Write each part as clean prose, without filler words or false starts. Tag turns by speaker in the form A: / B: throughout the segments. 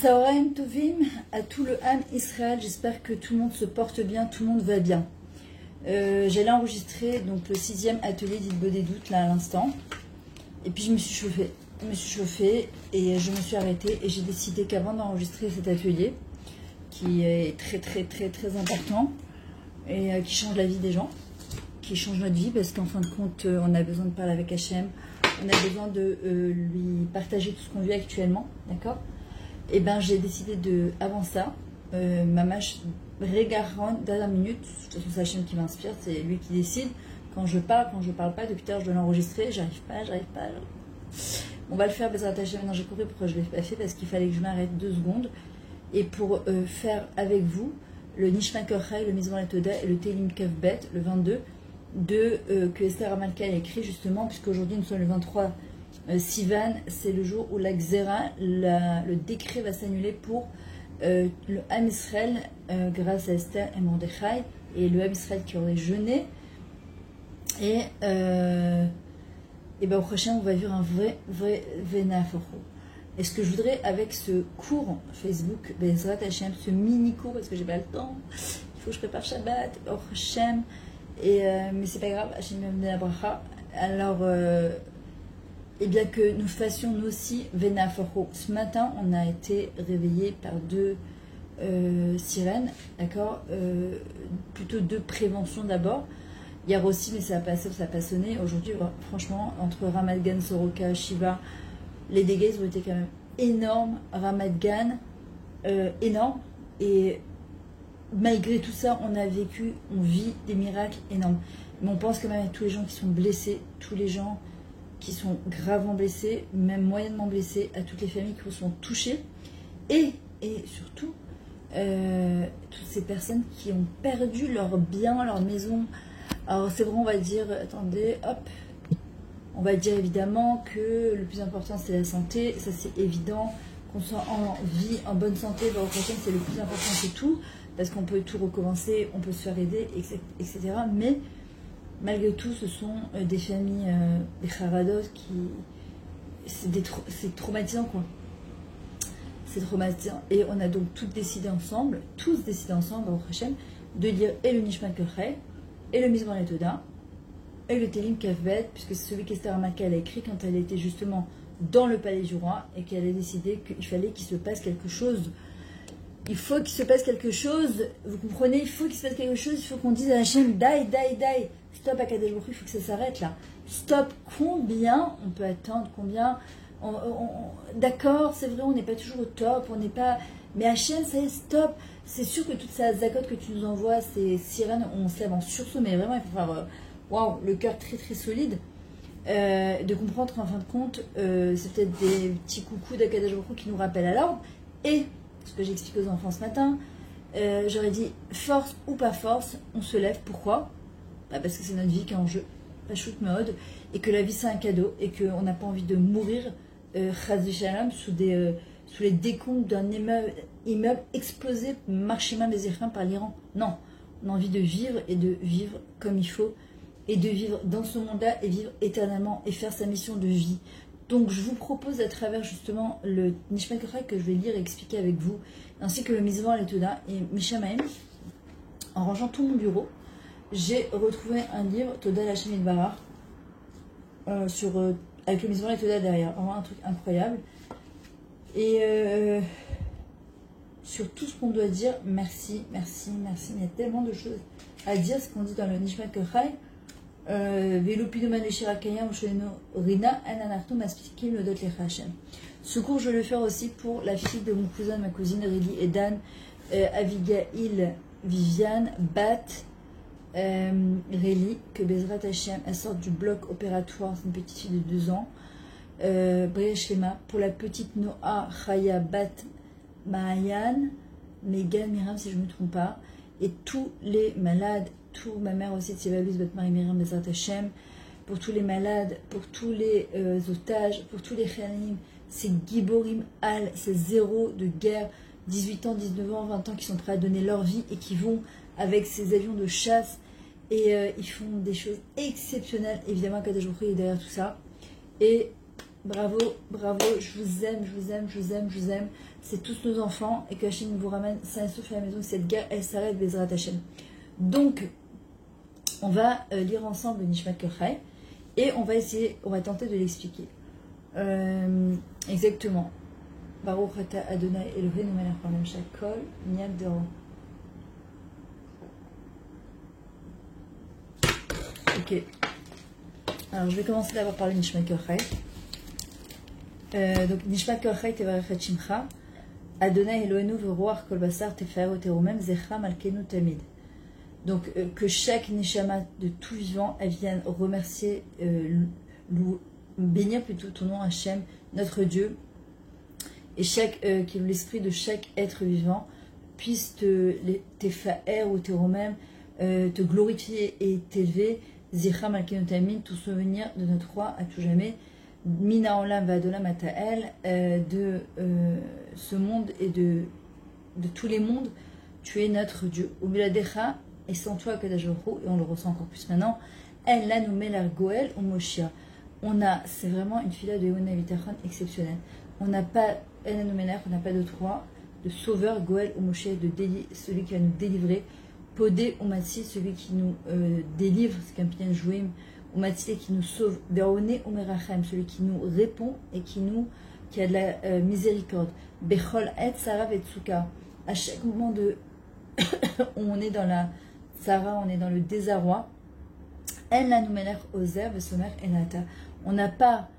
A: Tzaoraim Tovim à tout le Ham Israël, j'espère que tout le monde se porte bien, tout le monde va bien. J'allais enregistrer donc le 6e atelier d'Ilbo des doutes là à l'instant. Et puis je me suis chauffée et je me suis arrêtée et j'ai décidé qu'avant d'enregistrer cet atelier, qui est très important et qui change la vie des gens, qui change notre vie parce qu'en fin de compte on a besoin de parler avec Hachem, on a besoin de lui partager tout ce qu'on vit actuellement, d'accord? Et ben j'ai décidé de, avant ça, Mamash Regaron dernière minute, de toute façon c'est Hachem qui m'inspire, c'est lui qui décide. Quand je parle pas, depuis tard je dois l'enregistrer, j'arrive pas. On va le faire, Bezrat Hachem. Maintenant j'ai couru, pourquoi je l'ai pas fait? Parce qu'il fallait que je m'arrête 2 secondes. Et pour faire avec vous le Nishma Korchai, le Mizmor Toda et le Tehillim Kavbet, le 22, que Esther Amalka a écrit justement, puisqu'aujourd'hui nous sommes le 23 Sivan, c'est le jour où la Xéra, le décret va s'annuler pour le Ham Israël grâce à Esther et Mordechai, et le Ham Israël qui aurait jeûné. Et ben au prochain, on va vivre un vrai Venaforo. Et ce que je voudrais avec ce cours Facebook, Bezrat Hachem, ce mini-cours, parce que j'ai pas le temps, il faut que je prépare Shabbat, au Hachem, mais c'est pas grave, Hachem me donne la bracha. Alors, et bien que nous fassions nous aussi Venaforo. Ce matin, on a été réveillés par 2 sirènes, d'accord, plutôt 2 préventions d'abord. Hier aussi, mais ça a pas sonné. Aujourd'hui, franchement, entre Ramat Gan, Soroka, Shiva, les dégâts ils ont été quand même énormes. Ramat Gan, énorme. Et malgré tout ça, on vit des miracles énormes. Mais on pense quand même à tous les gens qui sont blessés, tous les gens qui sont gravement blessés, même moyennement blessés, à toutes les familles qui sont touchées. Et surtout, toutes ces personnes qui ont perdu leurs biens, leur maison. Alors c'est vrai, on va dire, attendez, hop, on va dire évidemment que le plus important c'est la santé, ça c'est évident, qu'on soit en vie, en bonne santé, dans le prochain c'est le plus important, c'est tout, parce qu'on peut tout recommencer, on peut se faire aider, etc. Mais malgré tout, ce sont des familles, des charados c'est traumatisant quoi. C'est traumatisant. Et on a donc tous décidé ensemble, au prochain, de lire et le Nishma Korchai, et le Mizmor Toda, et le Tehillim Kavbet, puisque c'est celui qu'Esther Amalka a écrit quand elle était justement dans le palais du roi, et qu'elle a décidé qu'il fallait qu'il se passe quelque chose. Il faut qu'il se passe quelque chose, vous comprenez, il faut qu'il se passe quelque chose, il faut qu'on dise à Hachem, die, stop à Kadesh Baruch Hu, il faut que ça s'arrête là. Stop, combien on peut attendre, combien... D'accord, c'est vrai, on n'est pas toujours au top, on n'est pas... Mais Hachem, ça y est, stop. C'est sûr que toutes ces zakotes que tu nous envoies, ces sirènes, on se lève en sursaut, mais vraiment, il faut faire waouh, le cœur très solide. De comprendre qu'en fin de compte, c'est peut-être des petits coucous d'Akadosh Baruch Hu qui nous rappellent à l'ordre. Et, ce que j'explique aux enfants ce matin, j'aurais dit, force ou pas force, on se lève. Pourquoi? Parce que c'est notre vie qui est en jeu, pas shoot mode, et que la vie c'est un cadeau, et qu'on n'a pas envie de mourir, chas v'shalom, sous les décombres d'un immeuble explosé, Marshima Bezirfin par l'Iran. Non, on a envie de vivre et de vivre comme il faut, et de vivre dans ce monde-là et vivre éternellement et faire sa mission de vie. Donc je vous propose à travers justement le Nishma Korchai que je vais lire et expliquer avec vous, ainsi que le Mizmor Toda et Mishamaim, en rangeant tout mon bureau, j'ai retrouvé un livre, Toda L'Hachem Yitbarach, avec le Mizmor Toda derrière, vraiment un truc incroyable. Et sur tout ce qu'on doit dire, merci. Il y a tellement de choses à dire, ce qu'on dit dans le Nishma Korchai. Ce cours, je vais le faire aussi pour la fille de mon cousin, ma cousine Rili et Dan, Avigail Viviane Bat Reli, que Bezrat Hachem, elle sort du bloc opératoire, c'est une petite fille de 2 ans. Bria Shlema, pour la petite Noah Chaya Bat Maayan, Megan Miram si je ne me trompe pas, et tous les malades, ma mère aussi, Tzivalus Bat Marie Miram Bezrat Hachem, pour tous les malades, pour tous les otages, pour tous les Chayanim, ces Giborim Al, ces zéros de guerre, 18 ans, 19 ans, 20 ans, qui sont prêts à donner leur vie et qui vont avec ces avions de chasse et ils font des choses exceptionnelles. Évidemment, Kadosh Baruch Hu est derrière tout ça. Et bravo, bravo, je vous aime, je vous aime, je vous aime, je vous aime. C'est tous nos enfants et que Hachem vous ramène sain et sauf à la maison. Cette guerre, elle s'arrête, Bezrat Hachem. Donc, on va lire ensemble le Nishmat Kerchai et on va tenter de l'expliquer. Exactement. Baruch Ata Adonai Eloheinu melech haolam shakol niyad doro. Ok. Alors, je vais commencer d'abord par le Nishmat Kerchai. Donc, Nishmat Kerchai tevarechet shimcha. Adonai Eloheinu v'ruach kol basar tefaero terumem zecha malkenu tamid. Donc, que chaque neshama de tout vivant, elle vienne remercier, bénir plutôt ton nom Hachem, notre Dieu, et que l'esprit de chaque être vivant puisse t'effaer ou terumem, te glorifier et t'élever. Zichra Malkenu Tamid, tout souvenir de notre roi à tout jamais, Mina Olam Vadolam Atael, de ce monde et de tous les mondes, tu es notre Dieu. Umiladecha, et sans toi, Kadash Baruch Hu, et on le ressent encore plus maintenant, Elle la nous met la Goël ou Moshia. C'est vraiment une fila de Yona Vitachon exceptionnelle. On n'a pas, Elle la nous met on n'a pas d'autre roi, de sauveur, Goël ou Moshia, celui qui va nous délivrer. Podé ou Matsi, celui qui nous délivre, c'est qu'un pien jouim, ou Matsi qui nous sauve, Beroné ou Merachem, celui qui nous répond et qui a de la miséricorde. Bechol et Sarah Vetsuka, à chaque moment où on est dans la Sarah, on est dans le désarroi. Elle la noumener Ozer, Vesomer Elata. On n'a pas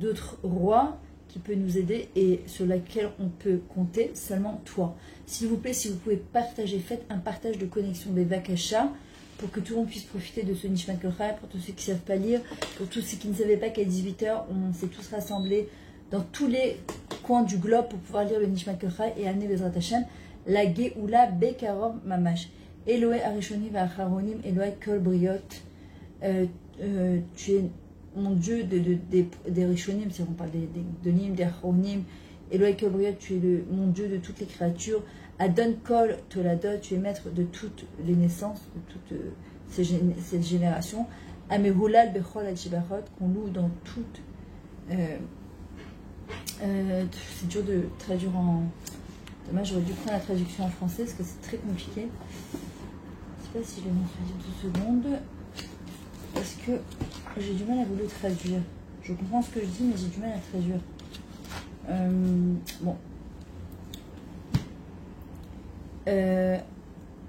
A: d'autre roi qui peut nous aider et sur laquelle on peut compter, seulement toi. S'il vous plaît, si vous pouvez partager, faites un partage de connexion des Vakasha pour que tout le monde puisse profiter de ce Nishmat Kerchai, pour tous ceux qui ne savent pas lire, pour tous ceux qui ne savaient pas qu'à 18h, on s'est tous rassemblés dans tous les coins du globe pour pouvoir lire le Nishmat Kerchai et amener Bezrat Hashem, la Geoula Bekarom Mamash. Eloé Arishonim Vacharonim, Eloé Kol Briot, tu es mon Dieu des Rishonim, si on parle de Nim, des Acharonim, Eloé Kol Briot, tu es mon Dieu de toutes les créatures. Adon Kol Toladot, tu es maître de toutes les naissances, de toutes ces générations. Amehulal Bechol Al-Shibachot, qu'on loue dans toutes. C'est dur de traduire en. Dommage, j'aurais dû prendre la traduction en français parce que c'est très compliqué. Je ne sais pas si je l'ai mentionné 2 secondes. Parce que j'ai du mal à vous le traduire. Je comprends ce que je dis, mais j'ai du mal à traduire. Bon.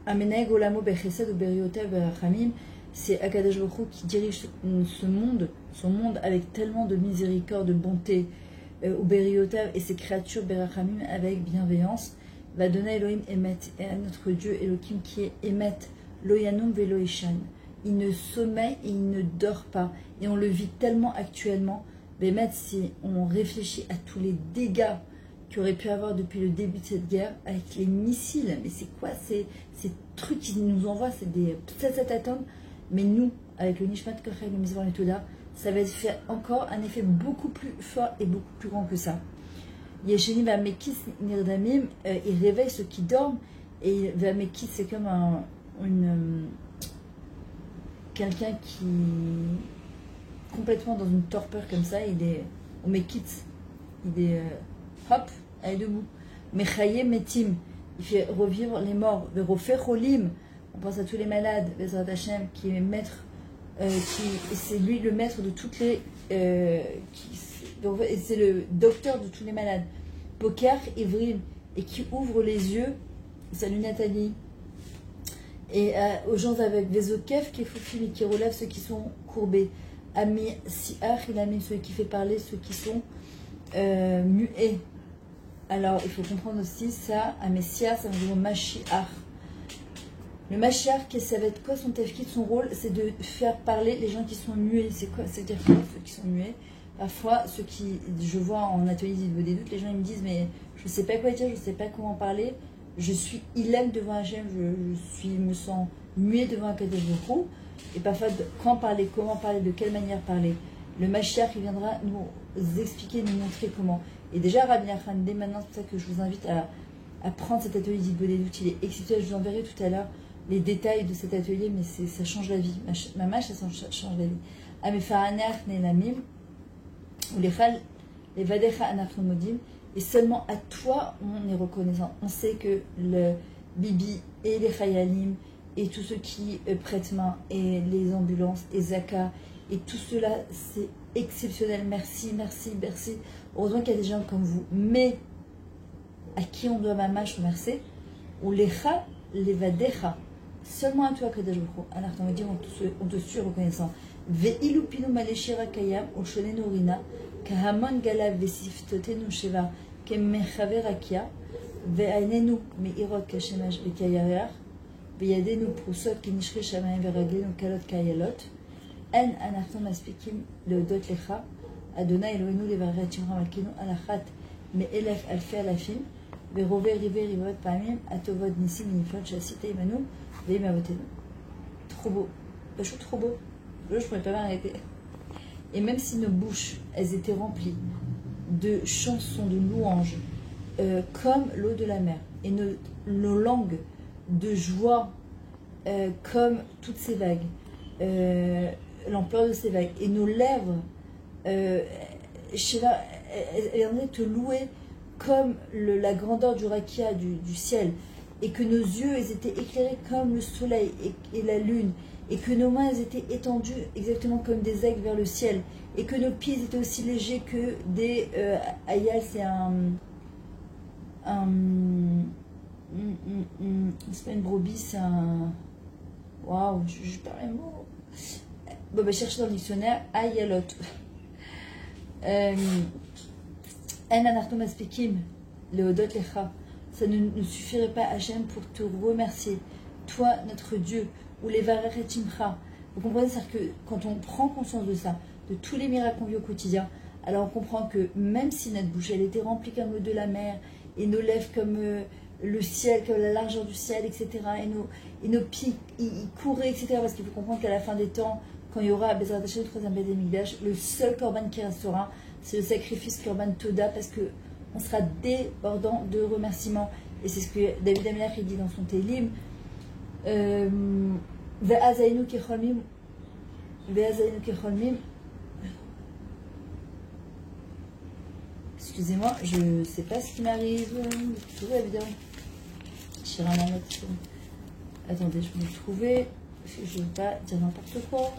A: Ameneg Olamo Bechesed ou Beriotel Berachamim, c'est Akadosh Baruch Hu qui dirige ce monde, son monde avec tellement de miséricorde, de bonté, ou Beriotel et ses créatures Berachamim avec bienveillance. Va donner Elohim Emet, et à notre Dieu Elohim qui est Emet, Loyanum Veloishan. Il ne sommeille et il ne dort pas. Et on le vit tellement actuellement. Bémet, si on réfléchit à tous les dégâts qu'il aurait pu avoir depuis le début de cette guerre, avec les missiles, mais c'est quoi ces trucs qu'ils nous envoient? C'est des psatsatatomes. Mais nous, avec le Nishmat Kerchai, le Mizmor et Toda, ça va faire encore un effet beaucoup plus fort et beaucoup plus grand que ça. Yesheni va Mekis Nirdamim, il réveille ceux qui dorment. Et va Mekis, c'est comme quelqu'un qui complètement dans une torpeur comme ça, il est au Mekis, il est hop, elle est debout. Mechaye Metim, il fait revivre les morts. Verofer Cholim, on pense à tous les malades. Bezrat Hashem, qui est maître, c'est lui le maître de toutes les, c'est le docteur de tous les malades. Poker Ivrim, et qui ouvre les yeux. Salut Nathalie. Et aux gens avec des okef qui fofil et qui relèvent ceux qui sont courbés. Ami Siach, il a mis ceux qui fait parler, ceux qui sont muets. Alors il faut comprendre aussi ça. Ami Siach, ça veut dire Mashiach. Le Mashiach, ça va être quoi son tefkid, son rôle? C'est de faire parler les gens qui sont muets. C'est quoi? C'est-à-dire quoi ceux qui sont muets? Parfois, ceux qui, je vois en atelier d'Ilvo des doutes, les gens ils me disent mais je ne sais pas quoi dire, je ne sais pas comment parler. Je suis ilem devant Hachem, me sens muet devant un Kadosh Baruch Hu. Et parfois, quand parler, comment parler, de quelle manière parler. Le Mashiach, il viendra nous expliquer, nous montrer comment. Et déjà, Rabbi Nachman, dès maintenant, c'est pour ça que je vous invite à prendre cet atelier d'Ilvo des doutes. Il est exceptionnel, je vous enverrai tout à l'heure les détails de cet atelier, mais ça change la vie. Ma mâche, ça change la vie. Amefaraner Nenamim. ou les Vadecha Anachnu Modim, et seulement à toi on est reconnaissant. On sait que le Bibi et les Chayalim et tous ceux qui prêtent main et les ambulances et Zaka et tout cela c'est exceptionnel. Merci, merci, merci. Heureusement qu'il y a des gens comme vous. Mais à qui on doit mamash remercier? Ou les Cha, les Vadecha. Seulement à toi, Kadosh Baruch Hu. Alors on va dire on te suit reconnaissant. Ve'ilu pinu maleshira kayam oshonenu rina kahamon gala vesiftotenu sheva kemechaver akia ve'ainenu meirot kashemash vekayarach וידינו פרוסות כנשרי שמיים ורגלינו קלות כילות. אין אנחנו מספיקים להודות לך, אדוני אלוהינו לברך את שמך מלכנו על אחת מאלף אלפי אלפים, ורובה ריבות פעמים, הטובות ניסים ונפלאות שעשית עמנו ועם אבותינו. Trop beau, pachou trop beau. Je ne pourrais pas m'arrêter. Et même si nos bouches, elles étaient remplies de chansons, de louanges, comme l'eau de la mer, et nos langues de joie comme toutes ces vagues, l'ampleur de ces vagues, et nos lèvres, Shiva, elles en te louer comme la grandeur du rakia du ciel, et que nos yeux ils étaient éclairés comme le soleil et la lune, et que nos mains elles étaient étendues exactement comme des aigles vers le ciel, et que nos pieds étaient aussi légers que des ayal, c'est c'est pas une brebis, c'est un... Waouh, je perds les mots. Bon, bah, cherchez dans le dictionnaire, ayalot. En anartom aspikim, leodot lecha. Ça ne suffirait pas, Hachem, pour te remercier. Toi, notre Dieu, ou les varechetimcha. Vous comprenez, c'est-à-dire que quand on prend conscience de ça, de tous les miracles qu'on vit au quotidien, alors on comprend que même si notre bouche, elle était remplie comme l'eau de la mer, et nos lèvres comme... le ciel, comme la largeur du ciel, etc. Et nos pieds, ils couraient, etc. Parce qu'il faut comprendre qu'à la fin des temps, quand il y aura Bezrat Hashem, le troisième Beth Amikdash, le seul korban qui restera, c'est le sacrifice korban Toda, parce qu'on sera débordant de remerciements. Et c'est ce que David Amelach dit dans son Télim. Ve'azainu kecholmim. Excusez-moi, je ne sais pas ce qui m'arrive. Tout va bien. Attendez, je vais le trouver. Parce que je ne veux pas dire n'importe quoi.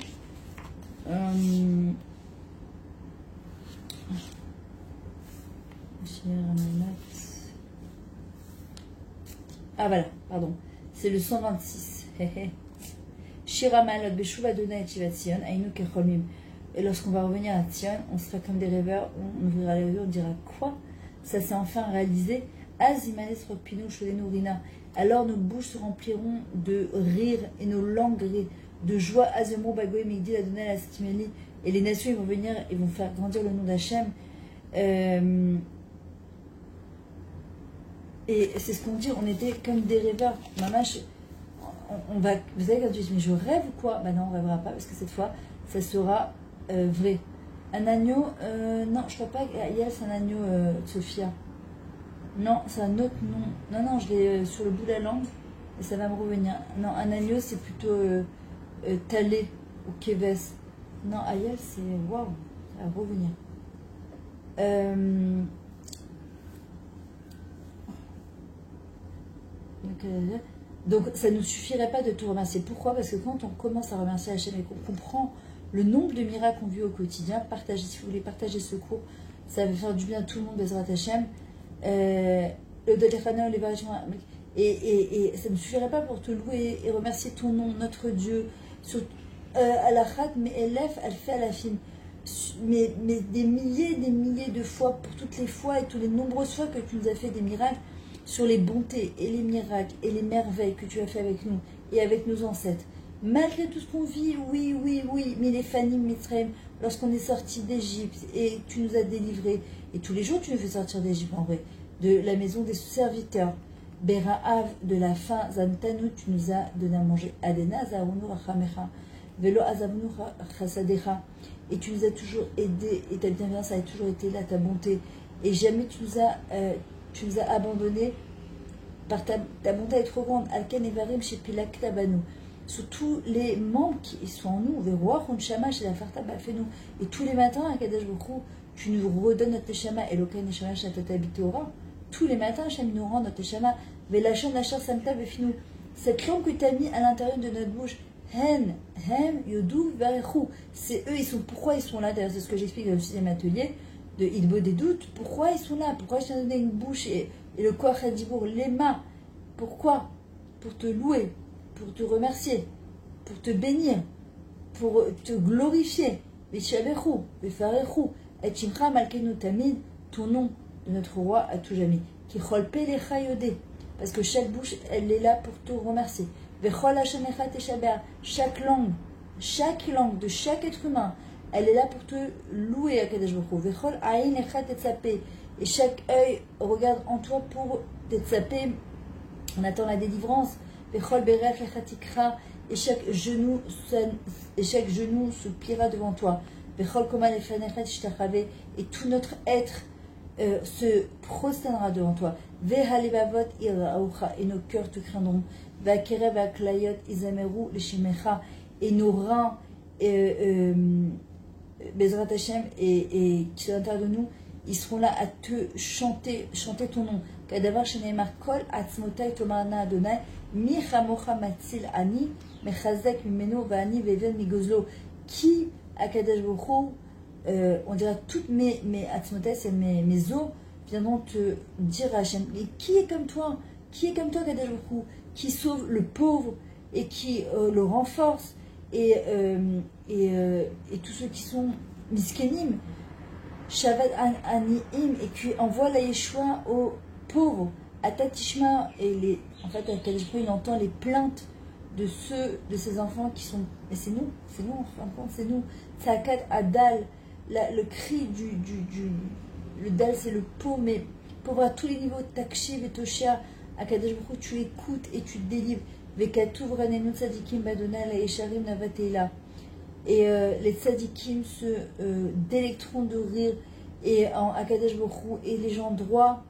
A: Ah voilà, pardon. C'est le 126. Shiramalot Beshuva Dona et Chivatsion, Ainu Kecholmim. Et lorsqu'on va revenir à Sion, on sera comme des rêveurs, on ouvrira les yeux, on dira quoi? Ça s'est enfin réalisé. Azimanes Rokpinu Shodenu Rina. Alors nos bouches se rempliront de rire et nos langues de joie. Azemo Bagoy Migdi Adonai la Stimeli. Et les nations ils vont venir et vont faire grandir le nom d'Hachem. Et c'est ce qu'on dit, on était comme des rêveurs. Mamash, on va. Vous savez, quand tu dis, mais je rêve ou quoi? Ben non, on rêvera pas parce que cette fois, ça sera. Vrai. Un agneau, non, je crois pas qu'il y a c'est un agneau Sophia. Non, c'est un autre nom. Non, non, je l'ai sur le bout de la langue et ça va me revenir. Non, un agneau, c'est plutôt Talé ou Keves. Non, Ayel, c'est waouh, ça va revenir. Donc, ça ne nous suffirait pas de tout remercier. Pourquoi? Parce que quand on commence à remercier Hachem et qu'on comprend le nombre de miracles qu'on vit au quotidien, partagez, si vous voulez partager ce cours, ça va faire du bien à tout le monde, Bezrat Hachem. Et ça ne suffirait pas pour te louer et remercier ton nom, notre Dieu, sur Alachat, mais Elef, elle fait à la fin. Mais des milliers de fois, pour toutes les fois et toutes les nombreuses fois que tu nous as fait des miracles, sur les bontés et les miracles et les merveilles que tu as fait avec nous et avec nos ancêtres. Malgré tout ce qu'on vit, oui, mais les Fanim Mitzrayim, lorsqu'on est sorti d'Égypte et tu nous as délivrés, et tous les jours tu nous fais sortir d'Égypte en vrai, de la maison des serviteurs, Bera'av, de la faim, Zantanu, tu nous as donné à manger, Adena, Zaounu, Rachamecha, Velo Azavnu, Chasadecha, et tu nous as toujours aidés, et ta bienveillance a toujours été là, ta bonté, et jamais tu nous as abandonnés, par ta bonté est trop grande, Alken Evarim, chez Pilak Tabanu. Sur tous les membres qui sont en nous, Veroach, Onshama, chez la Farta, fait nous. Et tous les matins, à Kadesh Bokhu, tu nous redonnes notre Neshama, Elokai Neshama Shatata Bitora. Tous les matins, Hachem nous rend notre Neshama, Velachon Nashar Samta Vefinou. Cette langue que tu as mis à l'intérieur de notre bouche, Hen, Hem, Yodou, Varechu. C'est eux, pourquoi ils sont là? D'ailleurs, c'est ce que j'explique dans le 6e atelier de Ilbo des doutes. Pourquoi ils sont là? Pourquoi je t'ai donné une bouche et le corps Hadibour, les mains? Pourquoi? Pour te louer, pour te remercier, pour te bénir, pour te glorifier. Veshabechu, Vefarechu, et Shimcha Malkenu Tamid, ton nom de notre roi à tout jamais. Qui cholpe lecha yodé. Parce que chaque bouche, elle est là pour te remercier. Chaque langue de chaque être humain, elle est là pour te louer à Kadesh Baruch Hu. Et chaque œil regarde en toi pour t'etsapé. On attend la délivrance. Et chaque genou se pliera devant toi. Et tout notre être se prosternera devant toi. Et nos cœurs te craindront. Et nos reins, Bezrat Hashem, et qui sont à l'intérieur de nous, ils seront là à te chanter ton nom. Kadavar Sheneemar Kol Atzmotai Tomarna Adonai Mi Chamocha Matzil Ani Mechazek Mimeno Vani Veven Migozlo. Qui à Kadesh Baruch Hu, on dira toutes mes Atzmotai, c'est mes os, viendront te dire à Hashem, mais qui est comme toi? Qui est comme toi, Kadesh Baruch Hu, qui sauve le pauvre et qui le renforce, et tous ceux qui sont miskenim, Shabbat Aniim, et qui envoie la Yeshua aux pauvres, Atatishma, et en fait, Kadesh Baruch Hu, il entend les plaintes de ces enfants qui sont, et c'est nous, en fin de compte, c'est nous, Tzakat Adal, le cri le dal, c'est le pauvre, mais pauvre à tous les niveaux, Takshiv et Toshia, à Kadesh Baruch Hu, tu écoutes et tu délivres. Vekatuv Ranenu Tzadikim Badona la Yesharim Navateila. Et les tzadikim se délecteront de rire, et à Kadesh Baruch Hu, et les gens droits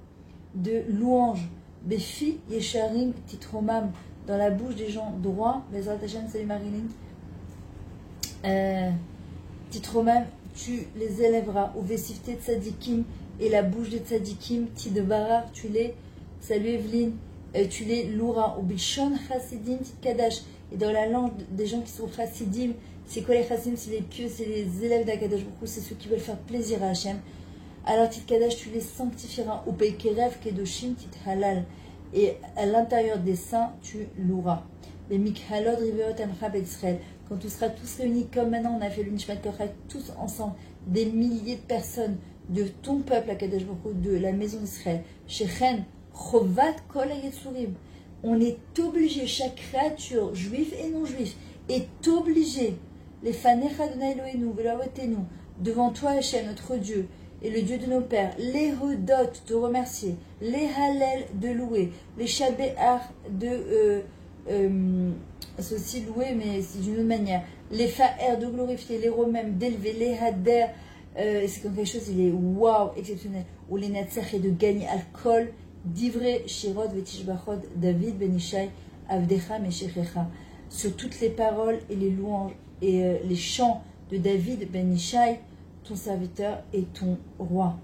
A: de louange. Befi Yesharim Titromam, dans la bouche des gens droits. Bezrat Hashem, salut Marilyn. Titromam, tu les élèveras. Ou Vesifte Tzadikim, et la bouche des tzadikim, Tidbarar, tu les, salut Evelyne, tu les loueras. Ou Bishon Chassidim Titkadash, et dans la langue des gens qui sont Chassidim, c'est quoi les Chassidim? C'est les pieux, c'est les élèves d'Akadosh Baruch Hu, c'est ceux qui veulent faire plaisir à Hachem. Alors Titkadash, tu les sanctifieras. Ou Peikerev Kedoshim Tithalal, et à l'intérieur des saints, tu loueras. Les Mikhalod Riveot Amcha Israël, quand tu seras tous réunis comme maintenant on a fait le Nishmat Korach, tous ensemble, des milliers de personnes de ton peuple à Kadesh Baruch Hu, de la maison d'Israël, Shechen, Chovat Kol HaYetzurim, on est obligé, chaque créature, juif et non juif, est obligé, les Fanecha Adonai Eloheinu, Velavotenu, devant toi Hachem, notre Dieu, et le Dieu de nos pères, les Hodot, de remercier, les Hallel, de louer, les Shabéar, c'est aussi louer, mais c'est d'une autre manière, les Fa'er, de glorifier, les Romem, d'élever, les Hader, c'est comme quelque chose, il est waouh, exceptionnel, ou les Natsach, et de gagner alcool, d'ivrer, Shirod, Vetishbachod, David, Benishai, Avdecha, Meshechecha, sur toutes les paroles et les louanges et les chants de David, Benishai, ton serviteur et ton roi.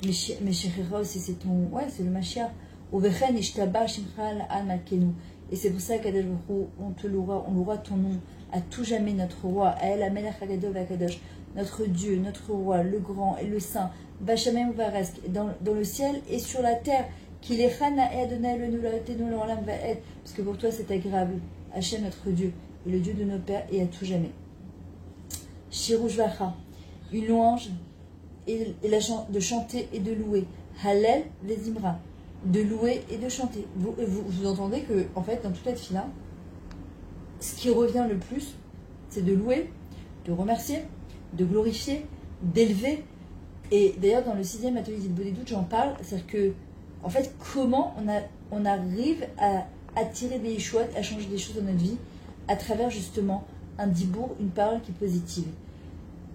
A: Meshechecha aussi, c'est ton, ouais, c'est le Mashiach. Uvechen, Ishtaba, Shimcha, La'an, Malkenu. Et c'est pour ça qu'Akadosh Baruch Hu, on louera ton nom à tout jamais, notre roi, El Amelech Hagadol Vakadosh, notre Dieu, notre roi, le grand et le saint, Vachamem Varesk, dans le ciel et sur la terre, qu'il est Chana et Adonai le Noulatenu l'Olam Vaed, parce que pour toi c'est agréable, Hachem notre Dieu, et le Dieu de nos pères, et à tout jamais. Shirush Vacha, une louange, et de chanter et de louer. Hallel Vezimra, de louer et de chanter. Vous entendez que, en fait, dans toute la tefila, ce qui revient le plus, c'est de louer, de remercier, de glorifier, d'élever. Et d'ailleurs, dans le 6e atelier d'Ilbo des doutes, j'en parle. C'est-à-dire que, en fait, comment on arrive à attirer des Yeshuot, à changer des choses dans notre vie, à travers justement un dibour, une parole qui est positive.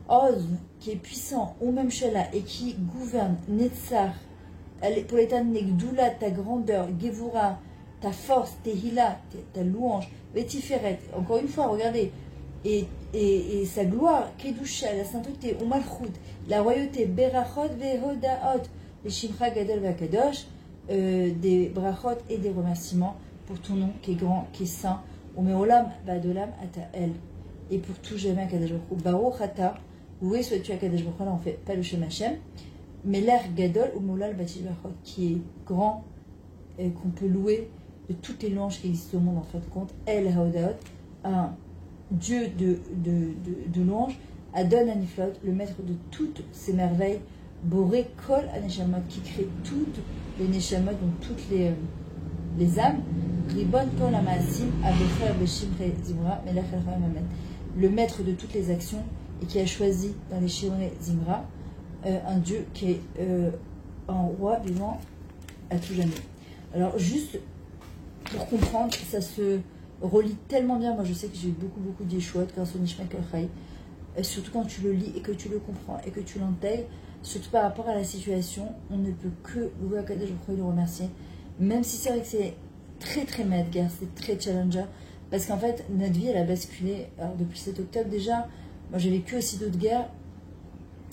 A: Oz, qui est puissant, ou même Shala, et qui gouverne, Netzar, pour l'éternité, Gdoula, ta grandeur, Gevura, ta force, Tehila, ta louange, Vetiferet, encore une fois, regardez, et et sa gloire, Kedusha, la sainteté, Umalchut, la royauté, Berachot vehodaot, les Shimcha Gadol Vakadosh, des brachot et des remerciements pour ton nom qui est grand, qui est saint, Umeolam Badolam Atael, et pour tout jamais Akadosh Baruch Hu, Baruch Ata, loué sois-tu Akadosh Baruch Hu, là on fait pas le Shem Hashem, mais l'air Gadol Umeolal Batil Brachot, qui est grand, qu'on peut louer de toutes les louanges qui existent au monde en fin de compte, El Haodaot, un Dieu de louange, Adon Aniflot, le maître de toutes ces merveilles, Boré Kol Aneshamot, qui crée toutes les Neshamot, donc toutes les âmes, Ribon Kol Amasim, Abecher Beshimre Zimra, Melech Elchaim Amen, le maître de toutes les actions et qui a choisi dans les Shimre Zimra un Dieu qui est un roi vivant à tout jamais. Alors juste pour comprendre, ça se relie tellement bien. Moi je sais que j'ai eu beaucoup d'Yeshuot grâce au Nishma Kelchai, surtout quand tu le lis et que tu le comprends et que tu l'intègres, surtout par rapport à la situation, on ne peut que louer Akadosh Baruch Hu et le remercier, même si c'est vrai que c'est très Medgar, c'est très challenger, parce qu'en fait notre vie elle a basculé. Alors depuis 7 octobre déjà, moi j'ai vécu aussi d'autres guerres.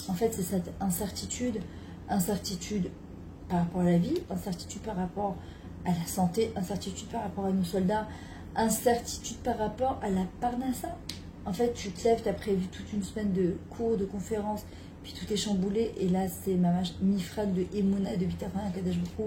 A: En fait c'est cette incertitude par rapport à la vie, incertitude par rapport à la santé, incertitude par rapport à nos soldats, incertitude par rapport à la parnassa. En fait, tu te lèves, tu as prévu toute une semaine de cours, de conférences, puis tout est chamboulé, et là, c'est ma mifrad de Emouna, de Bitachon, Akadosh Baruch Hu.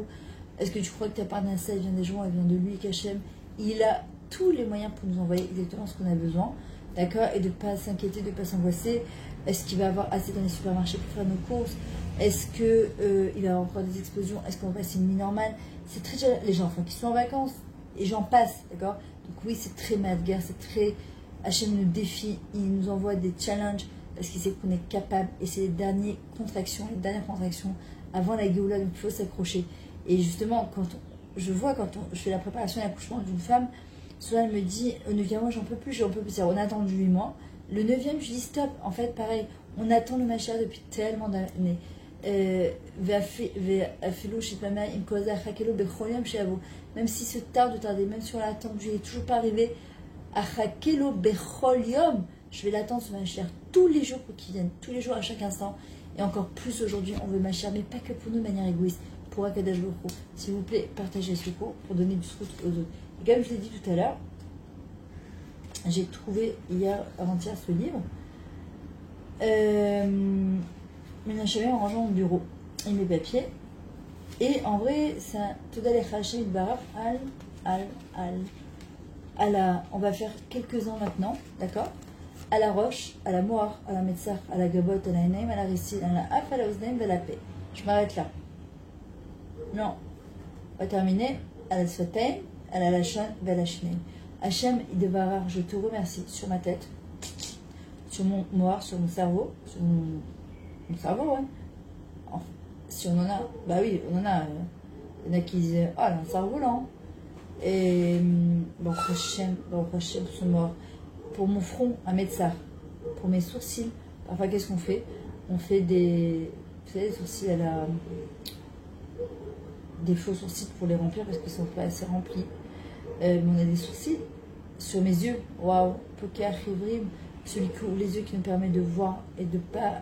A: Est-ce que tu crois que ta parnassa, elle vient des gens, elle vient de lui, qu'Hachem, il a tous les moyens pour nous envoyer exactement ce qu'on a besoin, d'accord, et de ne pas s'inquiéter, de ne pas s'angoisser. Est-ce qu'il va avoir assez dans les supermarchés pour faire nos courses? Est-ce qu'il va y avoir encore des explosions? Est-ce qu'on va passer une nuit normale? C'est très... Les gens qui sont en vacances, et j'en passe, d'accord. Donc oui, c'est très Madgar, c'est très... Hachem nous défie, il nous envoie des challenges, parce qu'il sait qu'on est capable, et c'est les dernières contractions avant la Géoula, donc il faut s'accrocher. Et justement, quand je fais la préparation et l'accouchement d'une femme, souvent elle me dit, au 9e mois, j'en peux plus. On a attendu 8 mois. Le 9e, je dis stop. En fait, pareil, on attend le Mashiach depuis tellement d'années. Même si se tarde, même si on l'a attendu, il n'est toujours pas arrivé. Je vais l'attendre ce Mashiach tous les jours pour qu'il vienne, tous les jours, à chaque instant. Et encore plus aujourd'hui, on veut Mashiach, mais pas que pour nous de manière égoïste, pour Akadosh Baruch Hu. S'il vous plaît, partagez ce cours pour donner du soutien aux autres. Et comme je l'ai dit tout à l'heure, j'ai trouvé avant-hier ce livre. En rangeant mon bureau et mes papiers. Et en vrai, c'est un Todalech Hashem Baraf on va faire quelques-uns maintenant, d'accord? À la roche, à la moire, à la metzar, à la gabot, à la enaim, à la ricine, à la af, à la oznaim, à la paix. Je m'arrête là. Non. On va terminer à la sfatain, à la lachan, à la shneim. Hachem Idevarar, je te remercie sur ma tête, sur mon moire, sur mon cerveau, mon cerveau, ouais. Enfin, si on en a, bah oui, on en a. Il y en a qui disent, ah, elle a un cerveau lent. Et bon, Hachem, son mort. Pour mon front, un médecin. Pour mes sourcils, parfois, qu'est-ce qu'on fait? On fait des. Vous savez, les sourcils, elle a des faux sourcils pour les remplir parce qu'ils ne sont pas assez remplis. Mais on a des sourcils sur mes yeux. Waouh, Poker, Rivrim, celui qui ouvre les yeux qui nous permet de voir et de ne pas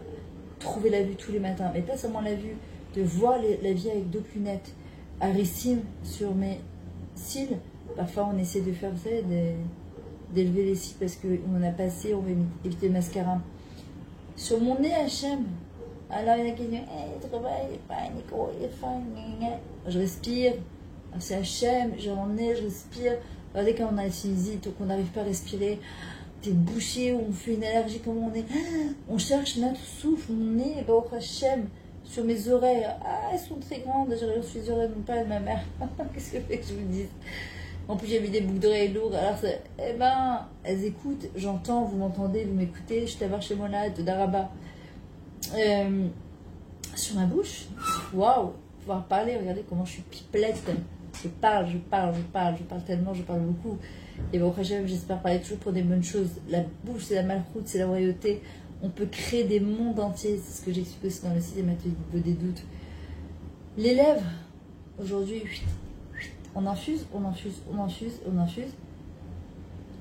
A: trouver la vue tous les matins. Mais pas seulement la vue, de voir la vie avec d'autres lunettes. Harissime sur mes cils. Parfois, on essaie de faire, vous savez, d'élever les cils parce qu'on en a pas assez, on veut éviter le mascara. Sur mon nez, Hachem. Alors, il y en a qui disent, je respire. C'est Hachem, j'ai mon nez, je respire. Regardez quand on a la sinusite, qu'on n'arrive pas à respirer, t'es bouché, ou on fait une allergie, comment on est. On cherche notre souffle, mon nez, Baruch Hachem, sur mes oreilles. Ah, elles sont très grandes, j'ai reçu les oreilles de mon père et de ma mère. Qu'est-ce que fait que je vous dise? En plus, j'ai mis des boucles d'oreilles lourdes, alors eh ben, elles écoutent, j'entends, vous m'entendez, vous m'écoutez, je t'avais chez moi là, de Daraba. Sur ma bouche, waouh, pouvoir parler, regardez comment je suis pipelette. Je parle tellement, je parle beaucoup. Et bon, j'espère parler toujours pour des bonnes choses. La bouche, c'est la malchoute, c'est la royauté. On peut créer des mondes entiers. C'est ce que j'explique aussi dans le système des doutes. Les lèvres, aujourd'hui, on infuse.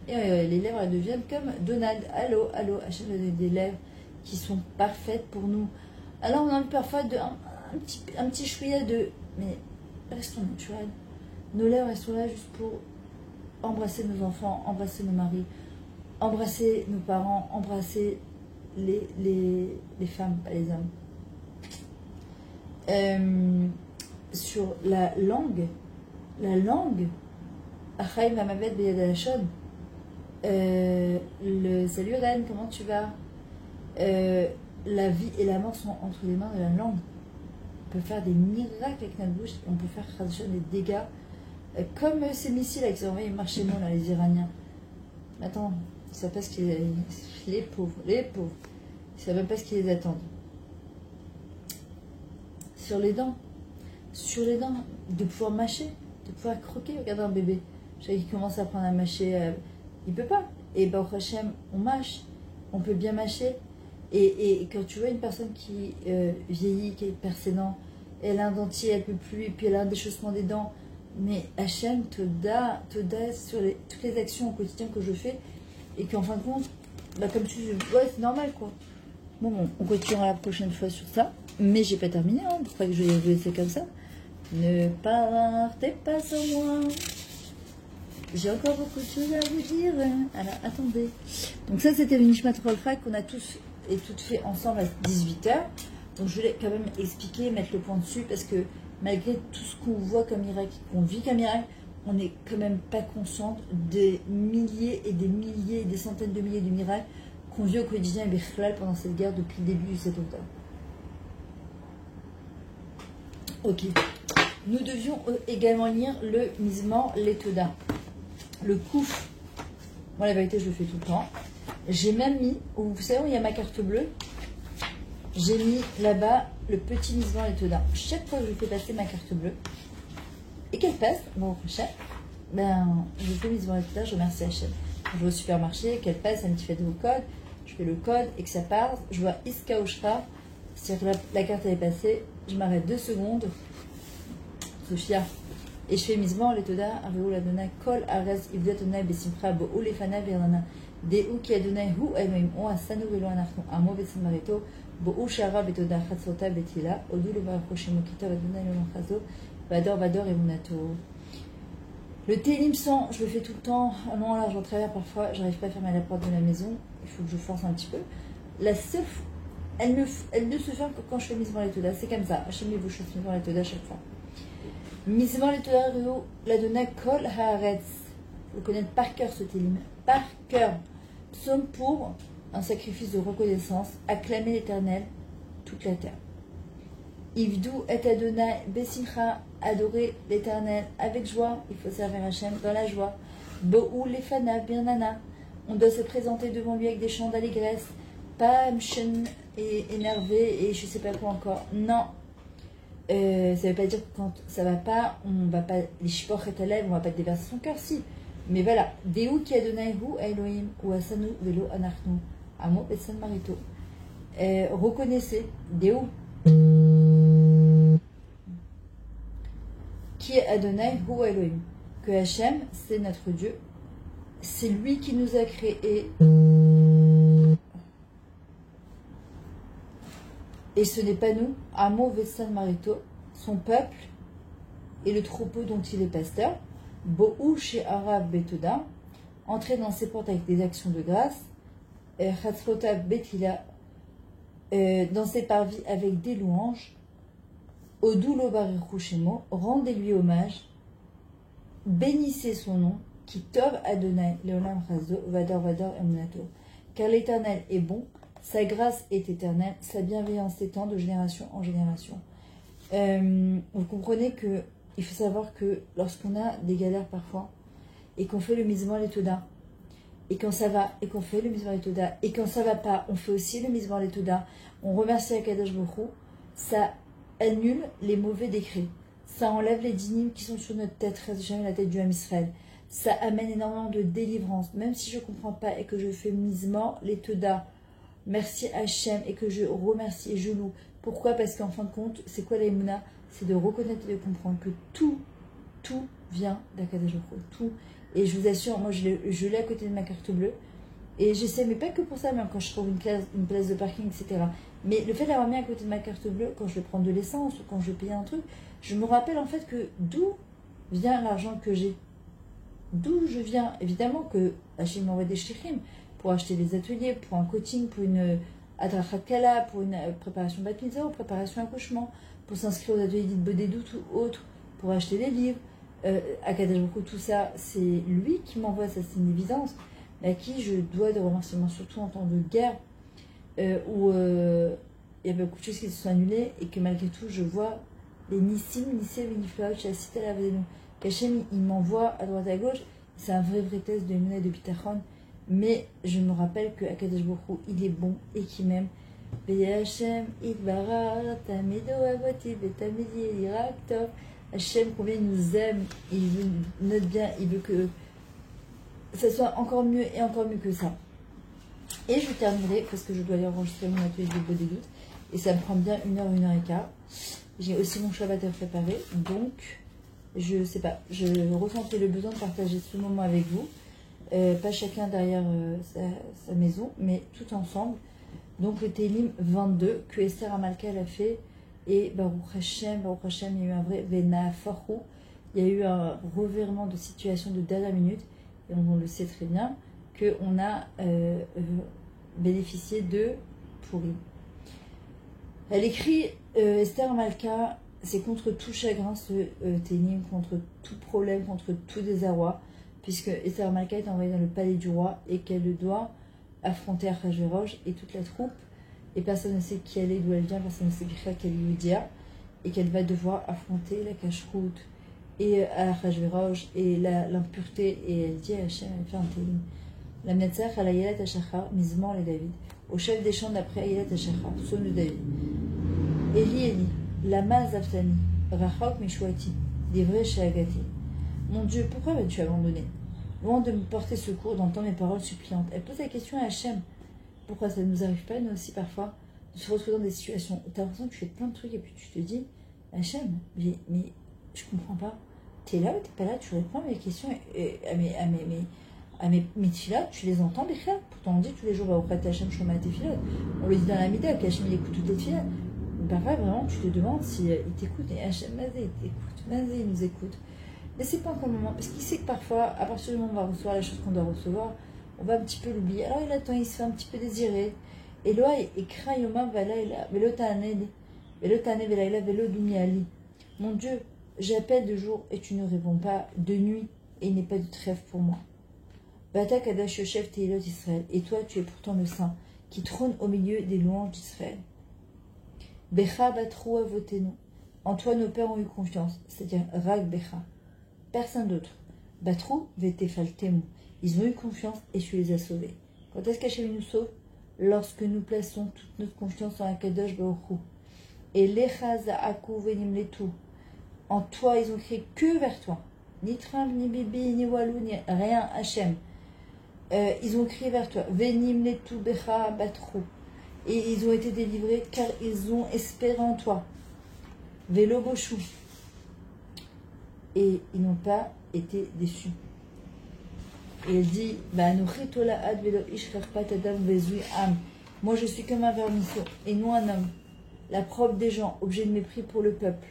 A: Et les lèvres, elles deviennent comme Donald. Allô, allô, Hachem a donné des lèvres qui sont parfaites pour nous. Alors on a envie parfois de un petit chouïa de... Mais restons naturels. Nos lèvres, elles sont là juste pour embrasser nos enfants, embrasser nos maris, embrasser nos parents, embrasser les femmes, pas les hommes. Sur la langue, Achaïm Hamavet Beyad Hashon. Salut Ren, comment tu vas? La vie et la mort sont entre les mains de la langue. On peut faire des miracles avec notre bouche, on peut faire des dégâts. Comme ces missiles là, qui ont envoyé marcher moi là, les Iraniens. Attends, ils ne savent pas ce qu'ils... Les pauvres. Ils ne savent même pas ce qui les attend. Sur les dents, de pouvoir mâcher, de pouvoir croquer. Regarde un bébé, qui commence à apprendre à mâcher, il peut pas. Et Baruch Hashem, on mâche, on peut bien mâcher. Et quand tu vois une personne qui vieillit, qui est persénant, elle a un dentier, elle peut plus, et puis elle a un déchaussement des dents. Mais Hachem te da sur toutes les actions au quotidien que je fais, et qu'en fin de compte, comme tu dis, ouais, c'est normal quoi. Bon, on continuera la prochaine fois sur ça, mais j'ai pas terminé, hein, je crois que je vais vous laisser comme ça. Ne partez pas sans moi. J'ai encore beaucoup de choses à vous dire. Alors, attendez. Donc ça, c'était le Nishmat Rolfa qu'on a tous et toutes fait ensemble à 18h. Donc je voulais quand même expliquer, mettre le point dessus, parce que malgré tout ce qu'on voit comme miracle, qu'on vit comme miracle, on n'est quand même pas consciente des milliers et des centaines de milliers de miracles qu'on vit au quotidien et Bichlal pendant cette guerre depuis le début du 7 octobre. Ok. Nous devions également lire le Mizmor Letoda. Le Kouf. Moi, la vérité, je le fais tout le temps. J'ai même mis, vous savez où il y a ma carte bleue? J'ai mis là-bas le petit Mizmor Letoda. Chaque fois que je fais passer ma carte bleue, et qu'elle passe, bon, prochain, je fais Mizmor Letoda, je remercie Hachem. Je vais au supermarché, qu'elle passe, elle me dit faites vos codes, je fais le code et que ça part. Je vois Iska Oshra, c'est-à-dire que la carte elle est passée, je m'arrête 2 secondes. Sophia. Et je fais Mizmor Letoda, Areu Ladonai, Kol Arez, Ivdet Onai, Besimcha, Bo Lefana, Virana, Deu Ki Adonai, Hu Elohim, O Asanu Velo Anachnu, Amo Besim Marito, Bo Shara Betoda, Chatzota Betila, Odu Le Baruch Shemo Kitov Adonai Lolon Chazo, Vador Emunato. Le Télim 100, je le fais tout le temps, en long, en large, en travers, parfois, j'arrive pas à fermer la porte de la maison, il faut que je force un petit peu. La seule, elle ne se ferme que quand je fais Mizmor Letoda, c'est comme ça, Hachem vous faites Mizmor Letoda chaque fois. Mizmor Letoda Reo Ladonai Kol Haaretz. Vous connaissez par cœur ce télim, par cœur. Psaume pour un sacrifice de reconnaissance, acclamer l'Éternel, toute la terre. Ivdu et Adonai Besimcha, adorer l'Éternel avec joie, il faut servir Hachem dans la joie. Bo'u Lefana Birnana, on doit se présenter devant lui avec des chants d'allégresse, pas mchen et énervé et je sais pas quoi encore. Non. Ça ne veut pas dire que quand ça va pas, on va pas les shipor et taleb, on va pas déverser son cœur, si. Mais voilà, Deu Ki Adonai Hu Elohim ou Asanu Velo Anachnu Amo Betsan Marito. Reconnaissez Deu Ki Adonai Hu Elohim, que Hachem c'est notre Dieu, c'est lui qui nous a créés. Et ce n'est pas nous, Amo Betsan Marito, son peuple et le troupeau dont il est pasteur. Bo'u chez Arab Betoda, entrer dans ses portes avec des actions de grâce. Chatzrota Betila, dans ses parvis avec des louanges. Odulo Baruch Shemo, rendez-lui hommage. Bénissez son nom, qui Tov Adonai Leolam Chazo, Vador Emunato. Car l'Éternel est bon, sa grâce est éternelle, sa bienveillance s'étend de génération en génération. Vous comprenez que il faut savoir que lorsqu'on a des galères parfois, et qu'on fait le Mizmor Letoda, et quand ça va, et qu'on fait le Mizmor Letoda, et quand ça va pas, on fait aussi le Mizmor Letoda, on remercie Akadosh Baruch Hu, ça annule les mauvais décrets, ça enlève les dynimes qui sont sur notre tête, reste jamais la tête du Ham Israël, ça amène énormément de délivrance, même si je comprends pas et que je fais Mizmor Letoda, merci Hachem, et que je remercie et je loue. Pourquoi? Parce qu'en fin de compte, c'est quoi la Emouna? C'est de reconnaître et de comprendre que tout tout vient d'Akadosh Baruch Hu, tout. Et je vous assure, moi je l'ai à côté de ma carte bleue. Et j'essaie, mais pas que pour ça, même quand je trouve une place de parking, etc. Mais le fait d'avoir mis à côté de ma carte bleue, quand je vais prendre de l'essence ou quand je vais payer un truc, je me rappelle en fait que d'où vient l'argent que j'ai. D'où je viens. Évidemment que Hachem m'envoie des shlichim pour acheter des ateliers, pour un coaching, pour une adrachat kala, pour une préparation bat mitzvah, ou préparation accouchement, pour s'inscrire aux ateliers d'Ibodedut ou autres, pour acheter des livres. Akadosh Baruch Hu, tout ça, c'est lui qui m'envoie, ça c'est une évidence, mais à qui je dois des remerciements, surtout en temps de guerre, où il y a beaucoup de choses qui se sont annulées, et que malgré tout, je vois les nissim, nissim, viniflaot, chassit à la vedenu. Qu'Hachem, il m'envoie à droite à gauche, c'est un vrai test de Emunah et de Bitachon, mais je me rappelle que Akadosh Baruch Hu, il est bon et qu'il m'aime. Hachem, Itbarar, Tamido Avoti, Betamidi, Elirak, Hachem, combien il nous aime, il veut notre bien, il veut que ça soit encore mieux et encore mieux que ça. Et je terminerai, parce que je dois aller enregistrer mon atelier de Bodégout, et ça me prend bien 1 heure et quart. J'ai aussi mon Shabbat à préparer, donc je sais pas, je ressentais le besoin de partager ce moment avec vous, pas chacun derrière sa maison, mais tout ensemble. Donc le Télim 22 que Esther Amalka a fait, et Baruch Hashem, il y a eu un vrai Vena Farou, il y a eu un revirement de situation de dernière minute, et on le sait très bien, qu'on a bénéficié de Purim. Elle écrit, Esther Amalka, c'est contre tout chagrin ce Télim, contre tout problème, contre tout désarroi, puisque Esther Amalka est envoyée dans le palais du roi et qu'elle doit affronter Achashverosh et toute la troupe, et personne ne sait qui elle est, d'où elle vient, personne ne sait qu'elle lui dit, et qu'elle va devoir affronter la cache-route et Achashverosh et l'impureté, et elle dit à Hachem, elle fait un télim. La Metzach à la Yelat Hashachar, Mizmor et David, au chef des chants d'après Yelat Hashachar, psaume de David. Eli, Lama Zaftani, Rachok Mishwati, des vrais Shagati. Mon Dieu, pourquoi m'as-tu abandonné? Loin de me porter secours, d'entendre mes paroles suppliantes. Elle pose la question à Hachem. Pourquoi ça ne nous arrive pas, nous aussi, parfois, de se retrouver dans des situations où tu as l'impression que tu fais plein de trucs et puis tu te dis, Hachem, mais je comprends pas. Tu es là ou tu n'es pas là? Tu réponds à mes questions et à mes tfilotes, tu les entends, Bichat. Pourtant, on dit tous les jours, au Khat Hachem, Shoma tes tfilotes. On le dit dans la Mida, qu'Hachem, il écoute toutes les tfilotes. Parfois, vraiment, tu te demandes si il t'écoute. Et Hachem, Mazé, il t'écoute. Mazé, il nous écoute. Mais c'est pas encore le moment, parce qu'il sait que parfois, à partir du moment où on va recevoir la chose qu'on doit recevoir, on va un petit peu l'oublier. Alors il attend, il se fait un petit peu désirer. Et là, il craint Yoma Valaïla, Velo Taned, Velo Taned Valaïla, Velo Dumiali. Mon Dieu, j'appelle de jour et tu ne réponds pas, de nuit et il n'est pas de trêve pour moi. Bata Kadash Yoshev Tehilot Israël, et toi tu es pourtant le Saint qui trône au milieu des louanges d'Israël. Becha Batrou Avotenu, en toi nos pères ont eu confiance, c'est-à-dire Rag Becha. Personne d'autre. Batrou Vetefaltemu. Ils ont eu confiance et tu les as sauvés. Quand est-ce qu'Hachem nous sauve? Lorsque nous plaçons toute notre confiance en Akadosh Baruch Hu. Et Lecha Za'aku Venim Letu. En toi, ils ont crié que vers toi. Ni Trump, ni Bibi, ni Walou, ni rien, Hachem. Ils ont crié vers toi. Venim Letu Becha Batrou. Et ils ont été délivrés car ils ont espéré en toi. Velo Boshou. Et ils n'ont pas été déçus. Et elle dit, moi je suis comme un vermisseau et non un homme, la probe des gens, objet de mépris pour le peuple.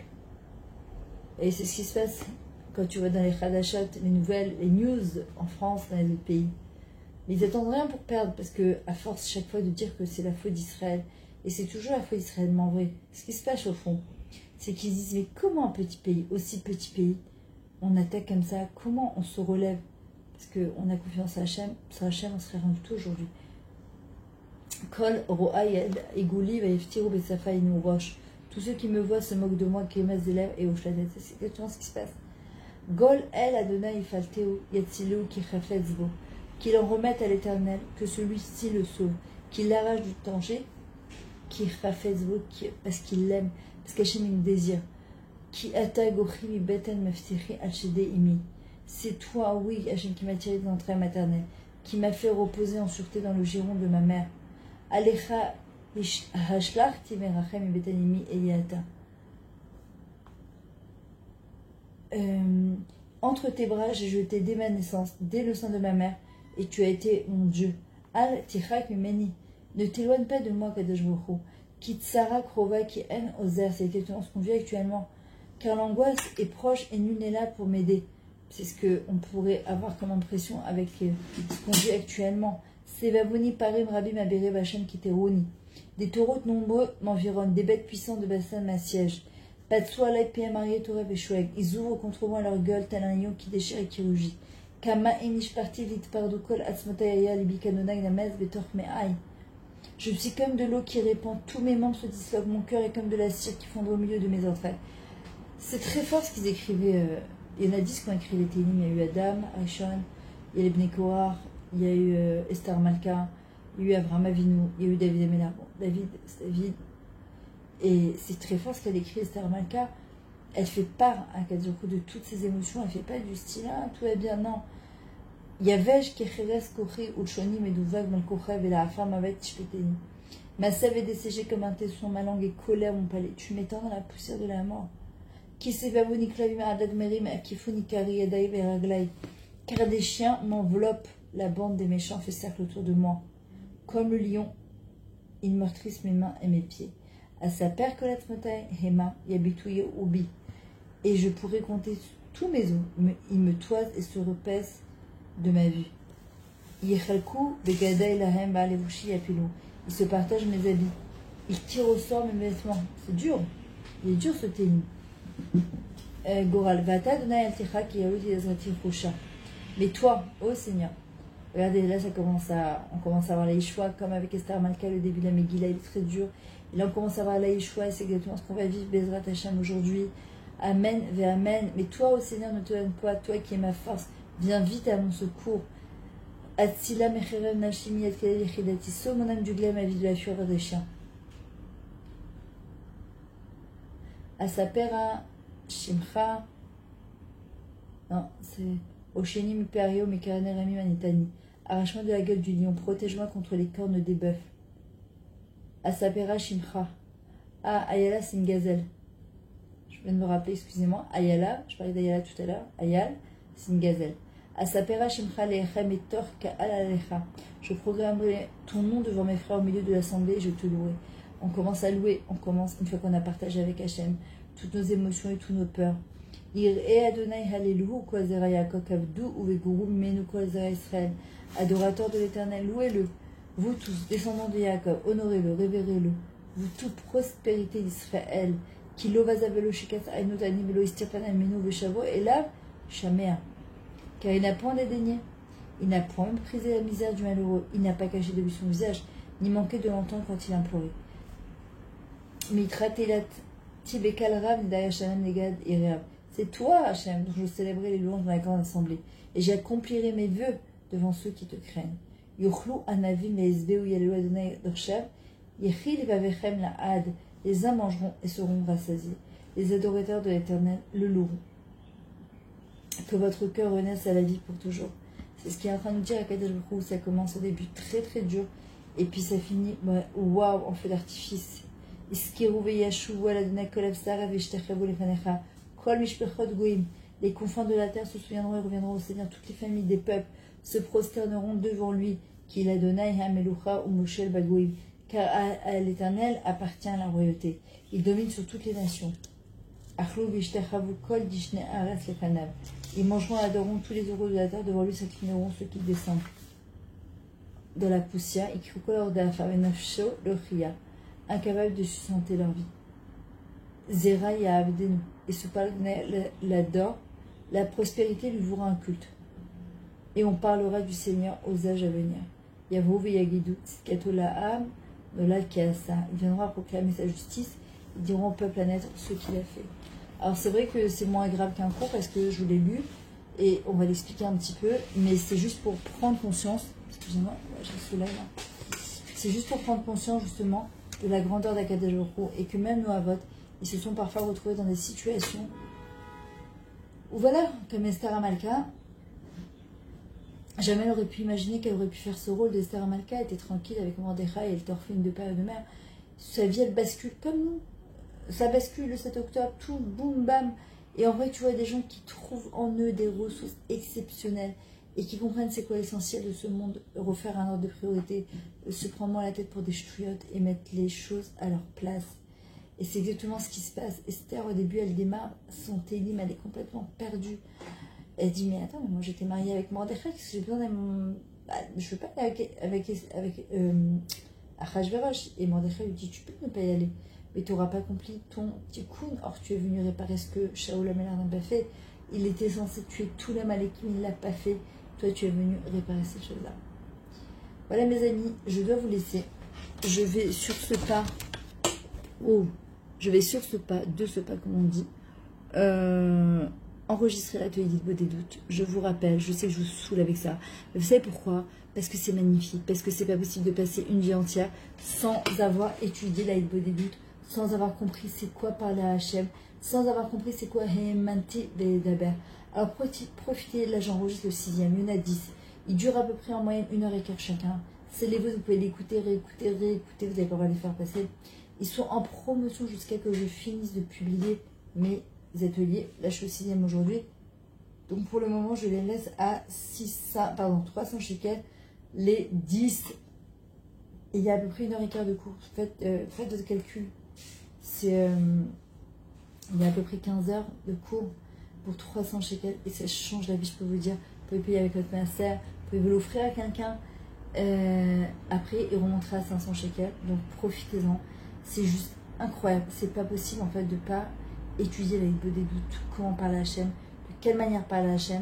A: Et c'est ce qui se passe quand tu vois dans les Khadachat, les nouvelles, les news en France, dans les autres pays. Mais ils n'attendent rien pour perdre, parce que à force chaque fois de dire que c'est la faute d'Israël, et c'est toujours la faute d'Israël, mais en vrai, ce qui se passe au fond, c'est qu'ils disent, mais comment un petit pays, aussi petit pays, on attaque comme ça, comment on se relève? Parce qu'on a confiance à Hachem, sans Hachem on serait rien du tout aujourd'hui. Kol ro'ayed egouli vaïftiru besafa inu roche. Tous ceux qui me voient se moquent de moi, qui mes élèves et hochent la tête. C'est exactement ce qui se passe. Gol el Adonai ifalteu yatzileu ki chafetzbo. Qu'il en remette à l'Éternel, que celui-ci le sauve, qu'il l'arrache du danger, qui chafetzbo, parce qu'il l'aime, parce qu'Hachem il me désire. Ki ata gochi mi beten meftiri al-shede imi. C'est toi, oui, Hachem, qui m'a tiré de l'entraille maternelle, qui m'a fait reposer en sûreté dans le giron de ma mère. Alecha hashlachti merachem betanimi eliata. Entre tes bras, j'ai jeté dès ma naissance, dès le sein de ma mère, et tu as été mon Dieu. Al tichak mimeni. Ne t'éloigne pas de moi, Kadosh Baruch Hu. Kitsara krova ki en ozer. C'est exactement ce qu'on vit actuellement. Car l'angoisse est proche et nul n'est là pour m'aider. C'est ce qu'on pourrait avoir comme impression avec ce qu'on vit actuellement. Sevaboni parim rabim abere bachem kiteroni. Des taureaux nombreux m'environnent, des bêtes puissantes de bassin m'assiègent. Patsua laï pia marié toreb et choueg. Ils ouvrent contre moi leur gueule tel un lion qui déchire et qui rugit. Kama enish parti vit pardukol atzmotayaya libikanonag namez betorch me'ai. Je suis comme de l'eau qui répand, tous mes membres se disloquent, mon cœur est comme de la cire qui fondre au milieu de mes entrailles. C'est très fort ce qu'ils écrivaient. Il y en a 10 qui ont écrit les Télim. Il y a eu Adam, Aishon, il y a les Bnei Korach, il y a eu Esther Malka, il y a eu Abraham Avinu, il y a eu David Amélar. Bon, David, c'est David. Et c'est très fort ce qu'elle écrit, Esther Malka. Elle fait part à Kadosh de toutes ses émotions. Elle fait pas du style, ah, tout va bien, non. Yavesh kecheres kochi ulshoni meduvag malkochev et la femme avec tishpeteni. Ma sève est desséchée comme un tesson, ma langue est colère, mon palais. Tu m'étends dans la poussière de la mort. Qui s'évavouni klavim adad merim akifuni kari yadaï veraglai. Car des chiens m'enveloppent, la bande des méchants fait cercle autour de moi. Comme le lion, ils meurtrissent mes mains et mes pieds. À sa père kolat motai hema yabitouye ubi. Et je pourrais compter tous mes os. Ils me toisent et se repaissent de ma vue. Yechalku begadai lahem ba'alevushi yapilou. Ils se partagent mes habits. Ils tirent au sort mes vêtements. C'est dur. Il est dur ce ténis. Goral vata donai alticha ki yaoudi ezrati chusha. Mais toi, ô Seigneur, regardez là, on commence à avoir la Yeshua, comme avec Esther Malka, le début de la Megillah, il est très dur. Et là, on commence à avoir la Yeshua, c'est exactement ce qu'on va vivre, Bezrat Hashem, aujourd'hui. Amen, ve Amen. Mais toi, ô Seigneur, ne te donne pas, toi qui es ma force, viens vite à mon secours. Atsila mecherev nashimi atkele yechidati. Sauve mon âme du glaive, ma vie de la fureur des chiens. Asapera Shimcha. Non, c'est Osheni Miperio Mekarane Rami Manitani. Arrache-moi de la gueule du lion, protège-moi contre les cornes des bœufs. Asapera Shimcha. Ah, Ayala, c'est une gazelle. Je viens de me rappeler, excusez-moi. Ayala, je parlais d'Ayala tout à l'heure. Ayal, c'est une gazelle. Asapera Shimcha Lechem et Torka Alalecha. Je proclamerai ton nom devant mes frères au milieu de l'assemblée et je te louerai. On commence à louer, on commence une fois qu'on a partagé avec Hachem toutes nos émotions et toutes nos peurs. Adorateur de l'Éternel, louez-le. Vous tous, descendants de Yaakov, honorez-le, révérez-le. Vous toute prospérité d'Israël, qui lovazavelo shikas ainotani velo istirpana menu veshavo et là, Shaméa. Car il n'a point dédaigné, il n'a point méprisé la misère du malheureux, il n'a pas caché de lui son visage, ni manqué de l'entendre quand il implorait. C'est toi, Hachem, dont je célébrerai les louanges dans la grande assemblée, et j'accomplirai mes vœux devant ceux qui te craignent. Les uns mangeront et seront rassasiés. Les adorateurs de l'Éternel le loueront. Que votre cœur renaisse à la vie pour toujours. C'est ce qu'il est en train de nous dire à Kadosh Baruch Hu. Ça commence au début très très dur, et puis ça finit, waouh, en feu d'artifice. Les confins de la terre se souviendront et reviendront au Seigneur. Toutes les familles des peuples se prosterneront devant lui, qu'il a donné Hamelucha ou Moshel Bagoïm, car à l'Éternel appartient la royauté. Il domine sur toutes les nations. Ils mangeront et adoreront tous les heureux de la terre, devant lui s'inclineront ceux qui descendent de la poussière, et incapables de sustenter leur vie. Zera Yahavdenu, et ce palais l'adore, la prospérité lui vouera un culte. Et on parlera du Seigneur aux âges à venir. Yavou Yagidu, Tzkatola'am, Nolad Kiasa. Il viendra proclamer sa justice, ils diront au peuple à naître ce qu'il a fait. Alors c'est vrai que c'est moins grave qu'un cours parce que je l'ai lu et on va l'expliquer un petit peu, mais c'est juste pour prendre conscience, excusez-moi, j'ai le soleil là. C'est juste pour prendre conscience justement de la grandeur d'Akadosh Baruch Hu et que même nos avots, ils se sont parfois retrouvés dans des situations où voilà, comme Esther Amalka, jamais elle aurait pu imaginer qu'elle aurait pu faire ce rôle d'Esther Amalka, elle était tranquille avec Mordechai et elle torfait de père et de mère. Sa vie elle bascule comme nous. Ça bascule le 7 octobre, tout boum bam. Et en vrai, tu vois des gens qui trouvent en eux des ressources exceptionnelles et qui comprennent c'est quoi l'essentiel de ce monde, refaire un ordre de priorité, se prendre moins la tête pour des ch'touillottes et mettre les choses à leur place. Et c'est exactement ce qui se passe. Esther, au début, elle démarre son télim, elle est complètement perdue. Elle dit, mais attends, mais moi j'étais mariée avec Mordechai, qu'est-ce que j'ai besoin d'aller... Bah, je veux pas aller avec Achashverosh. Et Mordechai lui dit, tu peux ne pas y aller, mais tu n'auras pas accompli ton tikkun. Or, tu es venu réparer ce que Shaoul Amélar n'a pas fait. Il était censé tuer tout l'Amalekim, il ne l'a pas fait. Toi, tu es venu réparer ces choses-là. Voilà, mes amis, je dois vous laisser. Je vais sur ce pas... Oh, je vais sur ce pas, de ce pas, comme on dit, enregistrer l'atelier d'Idbo des doutes. Je vous rappelle, je sais que je vous saoule avec ça. Mais vous savez pourquoi? Parce que c'est magnifique, parce que c'est pas possible de passer une vie entière sans avoir étudié la Idbo des doutes, sans avoir compris c'est quoi parler à Hachem, sans avoir compris c'est quoi Hemanti Bedaber. Alors profitez, là j'enregistre le 6e, il y en a 10. Il dure à peu près en moyenne 1h15 chacun. C'est les vôtres, vous pouvez l'écouter, réécouter, vous n'avez pas le droit de les faire passer. Ils sont en promotion jusqu'à que je finisse de publier mes ateliers. Là, je suis au 6e aujourd'hui. Donc, pour le moment, je les laisse à 300 shekels, les 10. Et il y a à peu près 1h15 de cours. Faites votre calcul. Il y a à peu près 15 heures de cours pour 300 shekels. Et ça change la vie, je peux vous dire. Vous pouvez payer avec votre master. Vous pouvez vous l'offrir à quelqu'un. Après, il remontera à 500 shekels. Donc, profitez-en. C'est juste incroyable. C'est pas possible en fait de pas étudier la Idbo des doutes, comment parler à Hachem, de quelle manière parler à Hachem,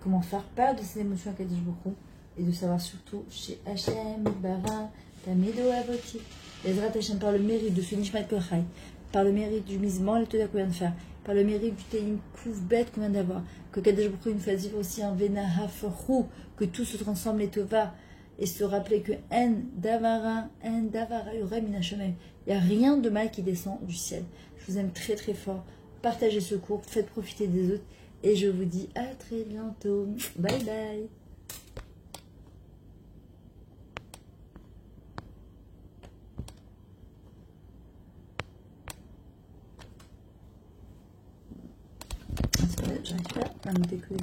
A: comment faire part de ses émotions à Kadosh Baruch Hu, et de savoir surtout chez Hachem, Bara, Tamido Avoti, Ezrat Hachem, par le mérite de ce Nishmat Korchai, par le mérite du misement, le Toda qu'on vient de faire, par le mérite du Teilim Kouf Bet qu'on vient d'avoir, que Kadosh Baruch Hu nous fasse vivre aussi un Vena Hafarou, que tout se transforme les Tova, et se rappeler que En Davara Yorem Minashomem. Il n'y a rien de mal qui descend du ciel. Je vous aime très très fort. Partagez ce cours, faites profiter des autres. Et je vous dis à très bientôt. Bye bye. J'arrive pas à me décoller.